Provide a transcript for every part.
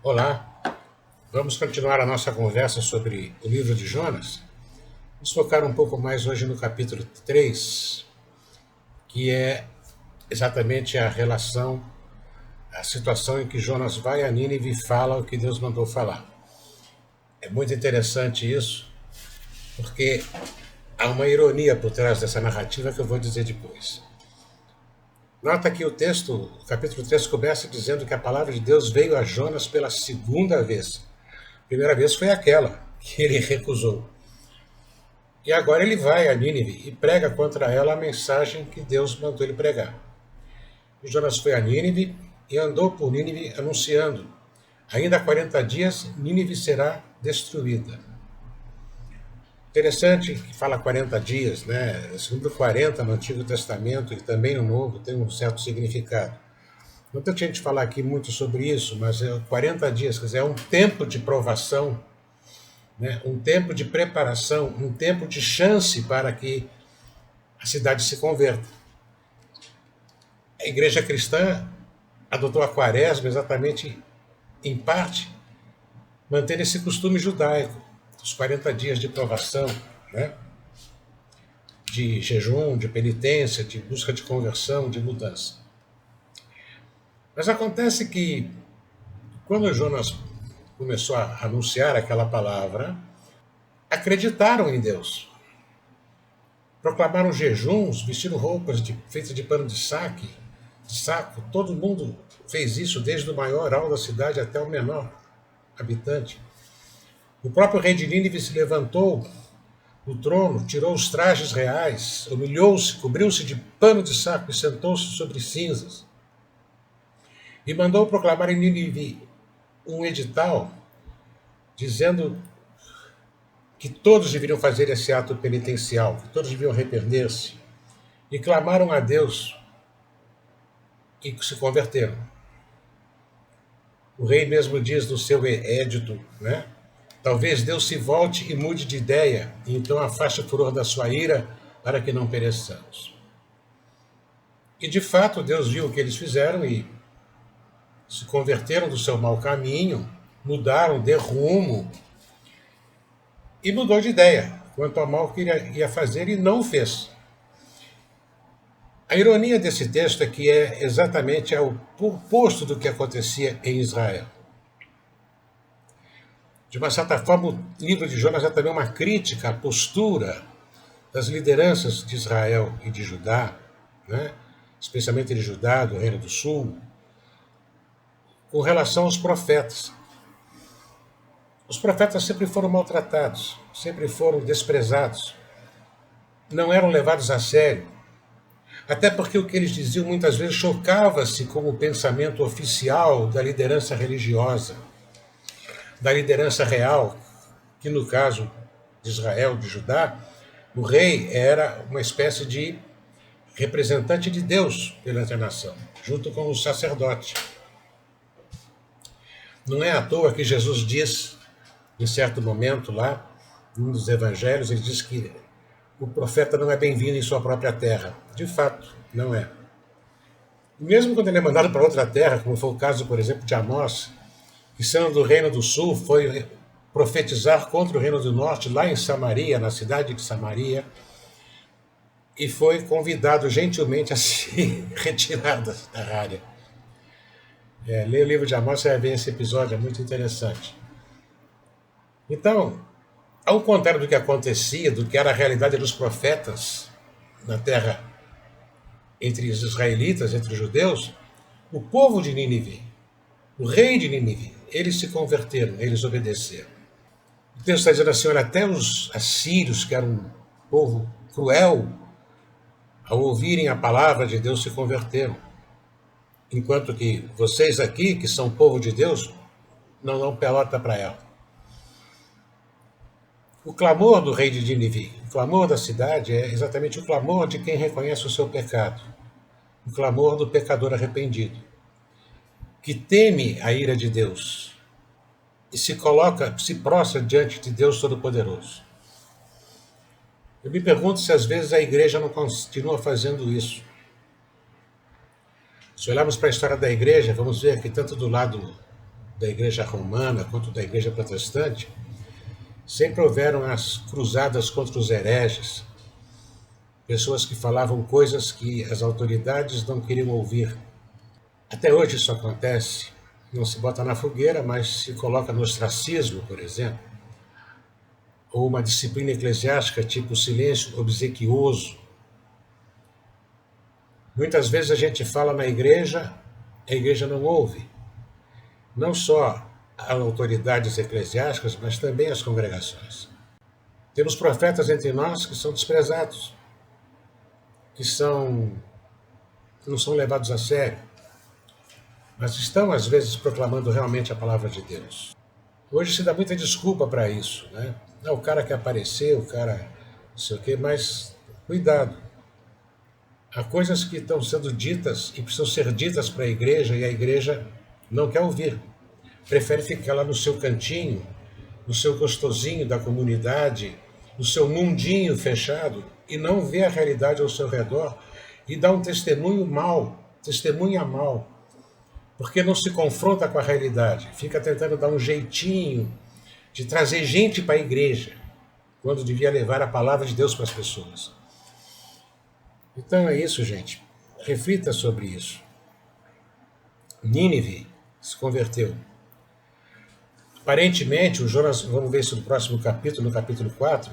Olá, vamos continuar a nossa conversa sobre o livro de Jonas. Vamos focar um pouco mais hoje no capítulo 3, que é exatamente a relação, a situação em que Jonas vai a Nínive e fala o que Deus mandou falar. É muito interessante isso, porque há uma ironia por trás dessa narrativa que eu vou dizer depois. Nota que o capítulo 3 começa dizendo que a palavra de Deus veio a Jonas pela segunda vez. A primeira vez foi aquela que ele recusou. E agora ele vai a Nínive e prega contra ela a mensagem que Deus mandou ele pregar. E Jonas foi a Nínive e andou por Nínive anunciando: ainda há 40 dias Nínive será destruída. Interessante que fala 40 dias, né? Esse número 40 no Antigo Testamento e também no Novo tem um certo significado. Não tenho gente falar aqui muito sobre isso, mas 40 dias, quer dizer, é um tempo de provação, né? Um tempo de preparação, um tempo de chance para que a cidade se converta. A igreja cristã adotou a quaresma exatamente, em parte, mantendo esse costume judaico, os 40 dias de provação, né? De jejum, de penitência, de busca de conversão, de mudança. Mas acontece que, quando Jonas começou a anunciar aquela palavra, acreditaram em Deus. Proclamaram jejuns, vestiram roupas feitas de pano de saco. Todo mundo fez isso, desde o maioral da cidade até o menor habitante. O próprio rei de Nínive se levantou do trono, tirou os trajes reais, humilhou-se, cobriu-se de pano de saco e sentou-se sobre cinzas. E mandou proclamar em Nínive um edital dizendo que todos deveriam fazer esse ato penitencial, que todos deveriam arrepender-se. E clamaram a Deus e se converteram. O rei mesmo diz no seu édito, né? Talvez Deus se volte e mude de ideia, e então afaste o furor da sua ira para que não pereçamos. E de fato Deus viu o que eles fizeram e se converteram do seu mau caminho, mudaram de rumo e mudou de ideia quanto ao mal que ia fazer e não fez. A ironia desse texto é que é exatamente o oposto do que acontecia em Israel. De uma certa forma, o livro de Jonas é também uma crítica à postura das lideranças de Israel e de Judá, né? Especialmente de Judá, do Reino do Sul, com relação aos profetas. Os profetas sempre foram maltratados, sempre foram desprezados, não eram levados a sério, até porque o que eles diziam muitas vezes chocava-se com o pensamento oficial da liderança religiosa, da liderança real, que no caso de Israel, de Judá, o rei era uma espécie de representante de Deus perante a nação, junto com o sacerdote. Não é à toa que Jesus diz, em certo momento lá, num dos evangelhos, ele diz que o profeta não é bem-vindo em sua própria terra. De fato, não é. Mesmo quando ele é mandado para outra terra, como foi o caso, por exemplo, de Amós, que sendo do Reino do Sul, foi profetizar contra o Reino do Norte, lá em Samaria, na cidade de Samaria, e foi convidado gentilmente a se retirar da área. Ler o livro de Amós, você vai ver esse episódio, é muito interessante. Então, ao contrário do que acontecia, do que era a realidade dos profetas na terra entre os israelitas, entre os judeus, o povo de Nínive, o rei de Nínive, eles se converteram, eles obedeceram. O texto está dizendo assim, olha, até os assírios, que eram um povo cruel, ao ouvirem a palavra de Deus se converteram. Enquanto que vocês aqui, que são povo de Deus, não dão pelota para ela. O clamor do rei de Nínive, o clamor da cidade é exatamente o clamor de quem reconhece o seu pecado, o clamor do pecador arrependido, que teme a ira de Deus e se coloca, se prostra diante de Deus Todo-Poderoso. Eu me pergunto se às vezes a igreja não continua fazendo isso. Se olharmos para a história da igreja, vamos ver que tanto do lado da igreja romana quanto da igreja protestante, sempre houveram as cruzadas contra os hereges, pessoas que falavam coisas que as autoridades não queriam ouvir. Até hoje isso acontece, não se bota na fogueira, mas se coloca no ostracismo, por exemplo, ou uma disciplina eclesiástica tipo silêncio obsequioso. Muitas vezes a gente fala na igreja, a igreja não ouve. Não só as autoridades eclesiásticas, mas também as congregações. Temos profetas entre nós que são desprezados, que não são levados a sério, mas estão às vezes proclamando realmente a palavra de Deus. Hoje se dá muita desculpa para isso, né? Não, o cara quer aparecer, o cara não sei o quê, mas cuidado. Há coisas que estão sendo ditas e precisam ser ditas para a igreja e a igreja não quer ouvir. Prefere ficar lá no seu cantinho, no seu gostosinho da comunidade, no seu mundinho fechado e não vê a realidade ao seu redor e dá um testemunho mal, testemunha mal, porque não se confronta com a realidade, fica tentando dar um jeitinho de trazer gente para a igreja, quando devia levar a palavra de Deus para as pessoas. Então é isso, gente. Reflita sobre isso. Nínive se converteu. Aparentemente, o Jonas, vamos ver isso no próximo capítulo, no capítulo 4,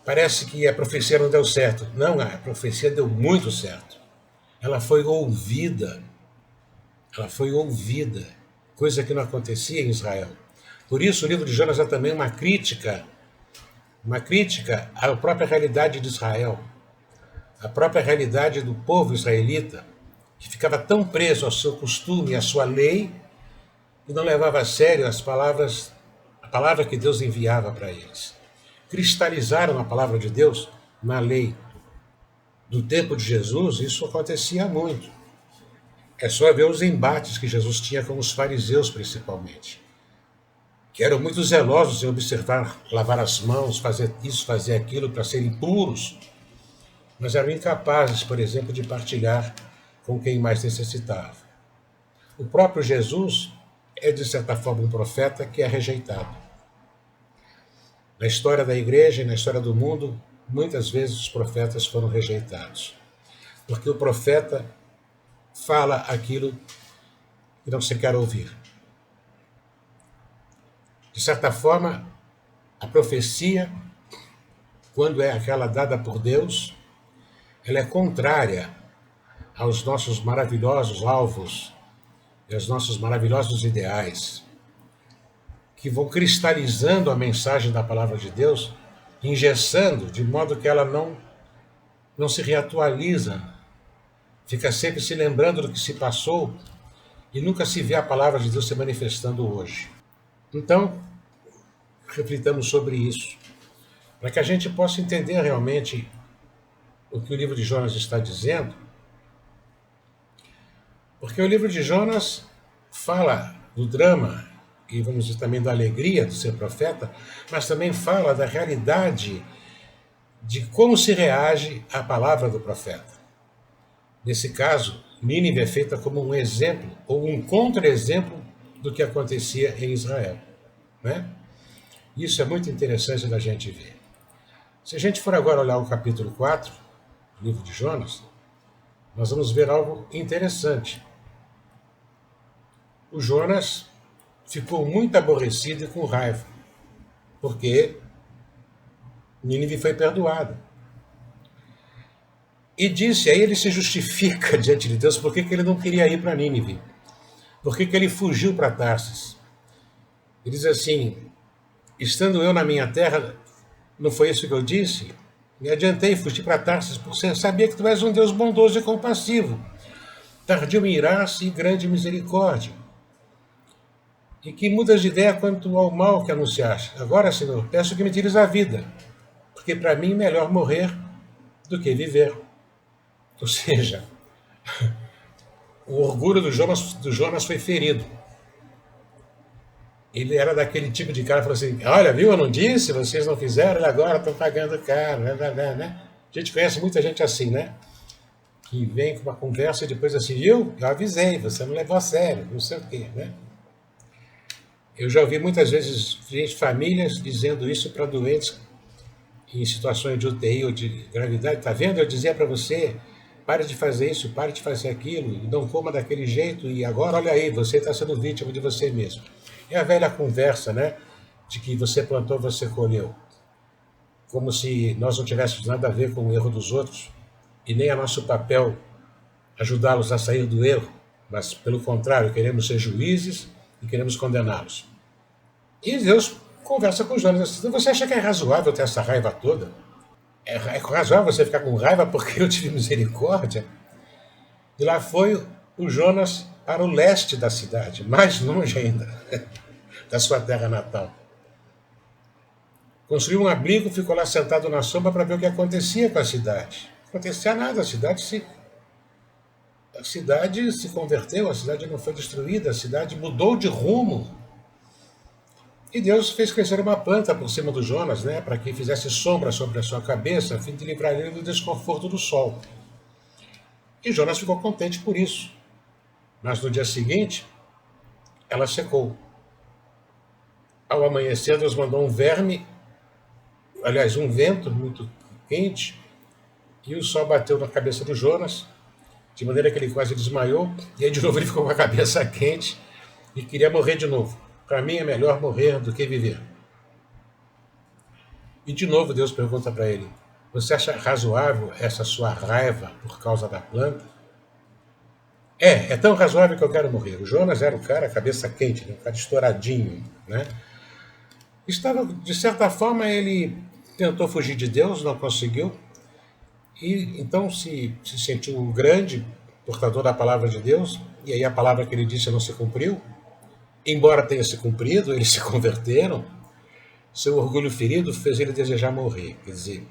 parece que a profecia não deu certo. Não, a profecia deu muito certo. Ela foi ouvida. Ela foi ouvida, coisa que não acontecia em Israel. Por isso, o livro de Jonas é também uma crítica à própria realidade de Israel, à própria realidade do povo israelita, que ficava tão preso ao seu costume, à sua lei, e não levava a sério a palavra que Deus enviava para eles. Cristalizaram a palavra de Deus na lei. Do tempo de Jesus, isso acontecia muito. É só ver os embates que Jesus tinha com os fariseus, principalmente, que eram muito zelosos em observar, lavar as mãos, fazer isso, fazer aquilo, para serem puros, mas eram incapazes, por exemplo, de partilhar com quem mais necessitava. O próprio Jesus é, de certa forma, um profeta que é rejeitado. Na história da igreja e na história do mundo, muitas vezes os profetas foram rejeitados, porque o profeta fala aquilo que não se quer ouvir. De certa forma, a profecia, quando é aquela dada por Deus, ela é contrária aos nossos maravilhosos alvos e aos nossos maravilhosos ideais, que vão cristalizando a mensagem da palavra de Deus, engessando, de modo que ela não se reatualiza, fica sempre se lembrando do que se passou e nunca se vê a palavra de Deus se manifestando hoje. Então, reflitamos sobre isso, para que a gente possa entender realmente o que o livro de Jonas está dizendo, porque o livro de Jonas fala do drama, e vamos dizer também da alegria de ser profeta, mas também fala da realidade de como se reage à palavra do profeta. Nesse caso, Nínive é feita como um exemplo, ou um contra-exemplo do que acontecia em Israel, né? Isso é muito interessante da gente ver. Se a gente for agora olhar o capítulo 4, do livro de Jonas, nós vamos ver algo interessante. O Jonas ficou muito aborrecido e com raiva, porque Nínive foi perdoado. E disse, aí ele se justifica diante de Deus, por que ele não queria ir para Nínive? Por que ele fugiu para Tarsis? Ele diz assim, estando eu na minha terra, não foi isso que eu disse? Me adiantei, fugi para Tarsis, porque eu sabia que tu és um Deus bondoso e compassivo, tardio em irar-se e grande misericórdia, e que mudas de ideia quanto ao mal que anunciaste. Agora, Senhor, peço que me tires a vida, porque para mim é melhor morrer do que viver. Ou seja, o orgulho do Jonas foi ferido. Ele era daquele tipo de cara que falou assim, olha, viu, eu não disse, vocês não fizeram, e agora estão pagando caro, né? A gente conhece muita gente assim, né? Que vem com uma conversa e depois assim, viu, eu avisei, você não levou a sério, não sei o quê, né? Eu já ouvi muitas vezes famílias dizendo isso para doentes em situações de UTI ou de gravidade. Está vendo? Eu dizia para você, pare de fazer isso, pare de fazer aquilo, não coma daquele jeito, e agora olha aí, você está sendo vítima de você mesmo. É a velha conversa, né? De que você plantou, você colheu. Como se nós não tivéssemos nada a ver com o erro dos outros, e nem é nosso papel ajudá-los a sair do erro, mas pelo contrário, queremos ser juízes e queremos condená-los. E Deus conversa com Jonas assim: você acha que é razoável ter essa raiva toda? É razoável você ficar com raiva porque eu tive misericórdia? E lá foi o Jonas para o leste da cidade, mais longe ainda da sua terra natal. Construiu um abrigo, ficou lá sentado na sombra para ver o que acontecia com a cidade. Não acontecia nada, a cidade se converteu, a cidade não foi destruída, a cidade mudou de rumo. E Deus fez crescer uma planta por cima do Jonas, né, para que fizesse sombra sobre a sua cabeça, a fim de livrar ele do desconforto do sol. E Jonas ficou contente por isso. Mas no dia seguinte, ela secou. Ao amanhecer, Deus mandou um verme, aliás, um vento muito quente, e o sol bateu na cabeça do Jonas, de maneira que ele quase desmaiou, e aí de novo ele ficou com a cabeça quente e queria morrer de novo. Para mim é melhor morrer do que viver. E de novo Deus pergunta para ele: você acha razoável essa sua raiva por causa da planta? É tão razoável que eu quero morrer. O Jonas era o cara, cabeça quente, um cara estouradinho, né? Estava, de certa forma, ele tentou fugir de Deus, não conseguiu, e então se sentiu grande, portador da palavra de Deus, e aí a palavra que ele disse não se cumpriu. Embora tenha se cumprido, eles se converteram, seu orgulho ferido fez ele desejar morrer. Quer dizer,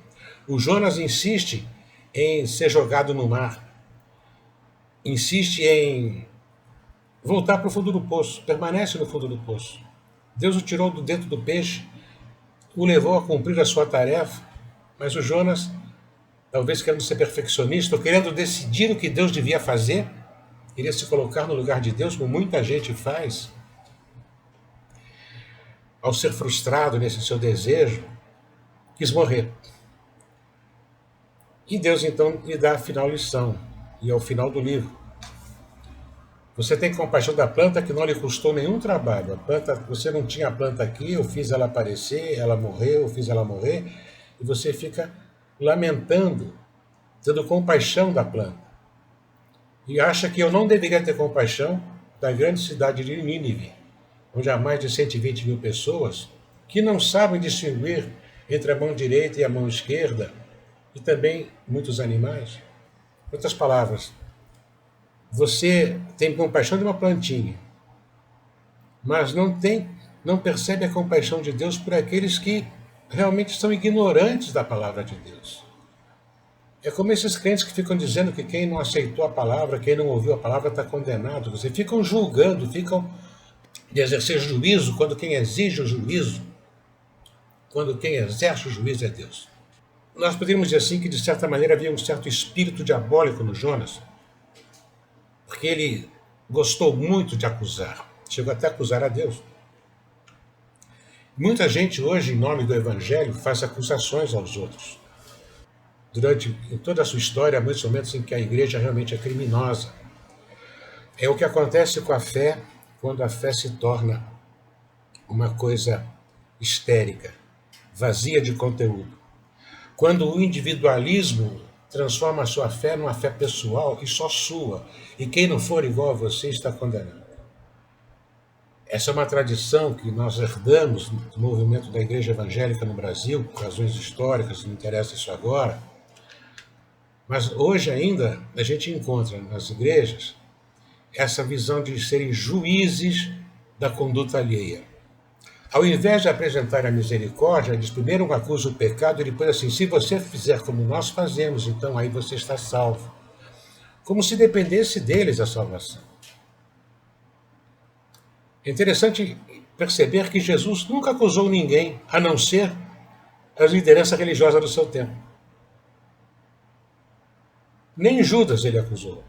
o Jonas insiste em ser jogado no mar, insiste em voltar para o fundo do poço, permanece no fundo do poço. Deus o tirou do dentro do peixe, o levou a cumprir a sua tarefa, mas o Jonas, talvez querendo ser perfeccionista, ou querendo decidir o que Deus devia fazer, queria se colocar no lugar de Deus, como muita gente faz, ao ser frustrado nesse seu desejo, quis morrer. E Deus então lhe dá a final lição, e é o final do livro. Você tem compaixão da planta que não lhe custou nenhum trabalho. A planta, você não tinha a planta aqui, eu fiz ela aparecer, ela morreu, eu fiz ela morrer, e você fica lamentando, tendo compaixão da planta. E acha que eu não deveria ter compaixão da grande cidade de Nínive, onde há mais de 120 mil pessoas que não sabem distinguir entre a mão direita e a mão esquerda, e também muitos animais. Em outras palavras, você tem compaixão de uma plantinha, mas não percebe a compaixão de Deus por aqueles que realmente são ignorantes da palavra de Deus. É como esses crentes que ficam dizendo que quem não aceitou a palavra, quem não ouviu a palavra está condenado. Você ficam julgando, ficam de exercer juízo, quando quem exige o juízo, quando quem exerce o juízo é Deus. Nós poderíamos dizer assim que, de certa maneira, havia um certo espírito diabólico no Jonas, porque ele gostou muito de acusar, chegou até a acusar a Deus. Muita gente hoje, em nome do Evangelho, faz acusações aos outros. Em toda a sua história, há muitos momentos em que a igreja realmente é criminosa. É o que acontece com a fé, quando a fé se torna uma coisa histérica, vazia de conteúdo. Quando o individualismo transforma a sua fé numa fé pessoal e só sua, e quem não for igual a você está condenado. Essa é uma tradição que nós herdamos do movimento da Igreja Evangélica no Brasil, por razões históricas, não interessa isso agora. Mas hoje ainda a gente encontra nas igrejas essa visão de serem juízes da conduta alheia. Ao invés de apresentar a misericórdia, eles primeiro acusam o pecado e depois assim, se você fizer como nós fazemos, então aí você está salvo. Como se dependesse deles a salvação. É interessante perceber que Jesus nunca acusou ninguém, a não ser a liderança religiosa do seu tempo. Nem Judas ele acusou,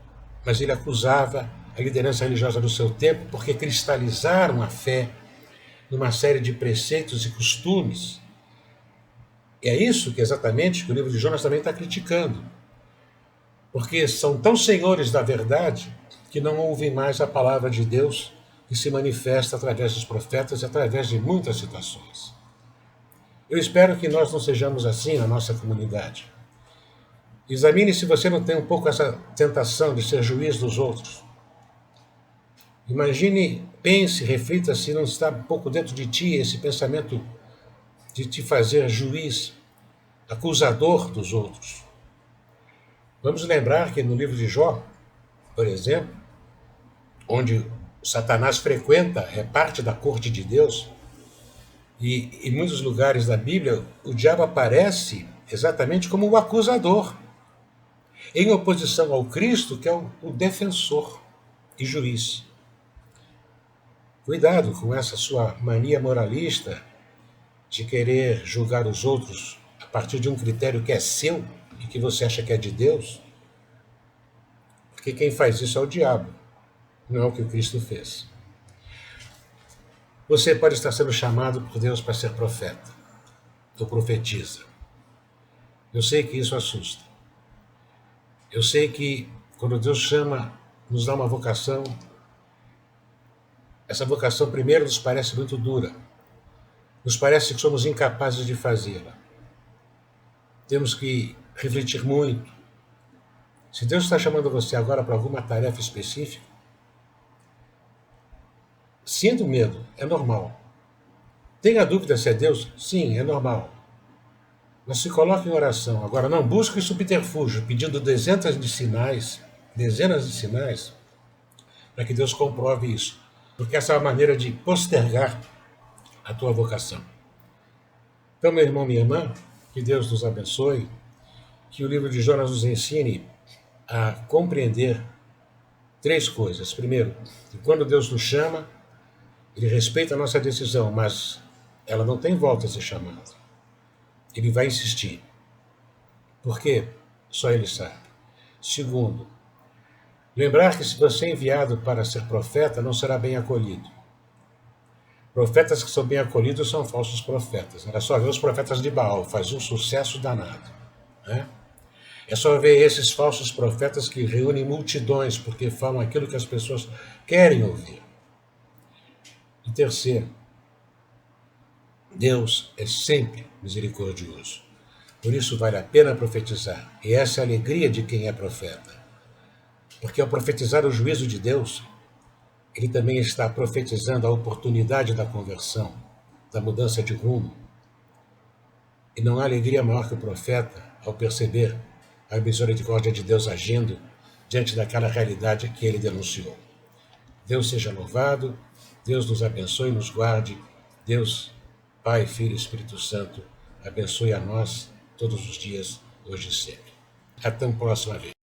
mas ele acusava a liderança religiosa do seu tempo porque cristalizaram a fé numa série de preceitos e costumes. E é isso que exatamente que o livro de Jonas também está criticando. Porque são tão senhores da verdade que não ouvem mais a palavra de Deus que se manifesta através dos profetas e através de muitas situações. Eu espero que nós não sejamos assim na nossa comunidade. Examine se você não tem um pouco essa tentação de ser juiz dos outros. Imagine, pense, reflita se não está um pouco dentro de ti esse pensamento de te fazer juiz, acusador dos outros. Vamos lembrar que no livro de Jó, por exemplo, onde Satanás frequenta, é parte da corte de Deus, e em muitos lugares da Bíblia o diabo aparece exatamente como o acusador, em oposição ao Cristo, que é o defensor e juiz. Cuidado com essa sua mania moralista de querer julgar os outros a partir de um critério que é seu e que você acha que é de Deus, porque quem faz isso é o diabo, não é o que o Cristo fez. Você pode estar sendo chamado por Deus para ser profeta ou profetiza. Eu sei que isso assusta. Eu sei que quando Deus chama, nos dá uma vocação, essa vocação primeiro nos parece muito dura. Nos parece que somos incapazes de fazê-la. Temos que refletir muito. Se Deus está chamando você agora para alguma tarefa específica, sinta medo, é normal. Tenha dúvida se é Deus? Sim, é normal. Mas se coloque em oração. Agora, não busque subterfúgio, pedindo dezenas de sinais, para que Deus comprove isso. Porque essa é uma maneira de postergar a tua vocação. Então, meu irmão, minha irmã, que Deus nos abençoe, que o livro de Jonas nos ensine a compreender três coisas. Primeiro, que quando Deus nos chama, Ele respeita a nossa decisão, mas ela não tem volta a ser chamada. Ele vai insistir. Por quê? Só Ele sabe. Segundo, lembrar que se você é enviado para ser profeta, não será bem acolhido. Profetas que são bem acolhidos são falsos profetas. Era só ver os profetas de Baal, faz um sucesso danado. Né? É só ver esses falsos profetas que reúnem multidões porque falam aquilo que as pessoas querem ouvir. E terceiro, Deus é sempre misericordioso. Por isso vale a pena profetizar. E essa é a alegria de quem é profeta. Porque ao profetizar o juízo de Deus, ele também está profetizando a oportunidade da conversão, da mudança de rumo. E não há alegria maior que o profeta ao perceber a misericórdia de Deus agindo diante daquela realidade que ele denunciou. Deus seja louvado, Deus nos abençoe e nos guarde. Deus, Pai, Filho e Espírito Santo, abençoe a nós todos os dias, hoje e sempre. Até a próxima vez.